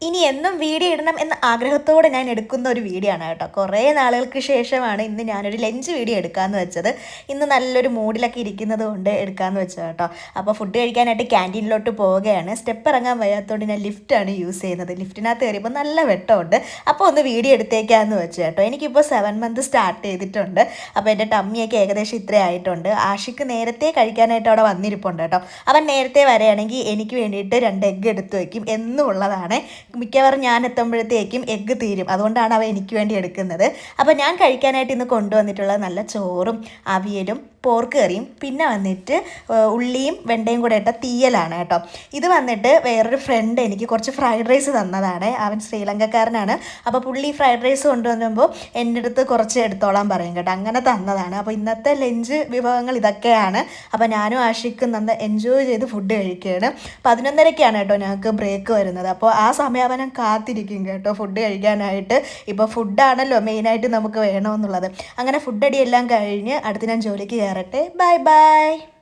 ഇനി എന്നും വീഡിയോ ഇടണം എന്ന ആഗ്രഹത്തോടെ ഞാൻ എടുക്കുന്ന ഒരു വീഡിയോ ആണ് കേട്ടോ. കുറേ നാളുകൾക്ക് ശേഷമാണ് ഇന്ന് ഞാനൊരു ലഞ്ച് വീഡിയോ എടുക്കാമെന്ന് വെച്ചത്. ഇന്ന് നല്ലൊരു മൂഡിലൊക്കെ ഇരിക്കുന്നത് കൊണ്ട് എടുക്കാമെന്ന് വെച്ചത് കേട്ടോ. അപ്പോൾ ഫുഡ് കഴിക്കാനായിട്ട് ക്യാൻറ്റീനിലോട്ട് പോവുകയാണ്. സ്റ്റെപ്പ് ഇറങ്ങാൻ വയ്യാത്തതുകൊണ്ട് ഞാൻ ലിഫ്റ്റാണ് യൂസ് ചെയ്യുന്നത്. ലിഫ്റ്റിനകത്ത് കയറിയപ്പോൾ നല്ല വെട്ടമുണ്ട്. അപ്പോൾ ഒന്ന് വീഡിയോ എടുത്തേക്കാമെന്ന് വെച്ചു കേട്ടോ. എനിക്കിപ്പോൾ 7 മന്ത് സ്റ്റാർട്ട് ചെയ്തിട്ടുണ്ട്. അപ്പോൾ എൻ്റെ ടമ്മിയൊക്കെ ഏകദേശം ഇത്ര ആയിട്ടുണ്ട്. ആഷിക്ക് നേരത്തെ കഴിക്കാനായിട്ട് അവിടെ വന്നിരിപ്പുണ്ട് കേട്ടോ. അവൻ നേരത്തെ വരികയാണെങ്കിൽ എനിക്ക് വേണ്ടിയിട്ട് 2 എഗ്ഗ് എടുത്ത് വയ്ക്കും എന്നും ഉള്ളതാണ്. മിക്കവാറും ഞാൻ എത്തുമ്പോഴത്തേക്കും എഗ്ഗ് തീരും. അതുകൊണ്ടാണ് അവ എനിക്ക് വേണ്ടി എടുക്കുന്നത്. അപ്പോൾ ഞാൻ കഴിക്കാനായിട്ട് ഇന്ന് കൊണ്ടുവന്നിട്ടുള്ളത് നല്ല ചോറും അവിയലും പോർക്ക് കറിയും പിന്നെ വന്നിട്ട് ഉള്ളിയും വെണ്ടയും കൂടെ ഇട്ട തീയലാണ് കേട്ടോ. ഇത് വന്നിട്ട് വേറൊരു ഫ്രണ്ട് എനിക്ക് കുറച്ച് ഫ്രൈഡ് റൈസ് തന്നതാണ്. അവൻ ശ്രീലങ്കക്കാരനാണ്. അപ്പോൾ പുള്ളി ഫ്രൈഡ് റൈസ് കൊണ്ടുവന്നുമ്പോൾ എൻ്റെ അടുത്ത് കുറച്ച് എടുത്തോളാൻ പറയും കേട്ടോ. അങ്ങനെ തന്നതാണ്. അപ്പോൾ ഇന്നത്തെ ലഞ്ച് വിഭവങ്ങൾ ഇതൊക്കെയാണ്. അപ്പോൾ ഞാനും ആഷിക്കും നന്ന എൻജോയ് ചെയ്ത് ഫുഡ് കഴിക്കുകയാണ്. 11:30ക്കാണ് കേട്ടോ ഞങ്ങൾക്ക് ബ്രേക്ക് വരുന്നത്. അപ്പോൾ ആ സമയാവനം കാത്തിരിക്കും കേട്ടോ ഫുഡ് കഴിക്കാനായിട്ട്. ഇപ്പോൾ ഫുഡാണല്ലോ മെയിനായിട്ട് നമുക്ക് വേണമെന്നുള്ളത്. അങ്ങനെ ഫുഡ് അടിയെല്ലാം കഴിഞ്ഞ് അടുത്ത് ഞാൻ ജോലിക്ക് കയറട്ടെ. Bye by.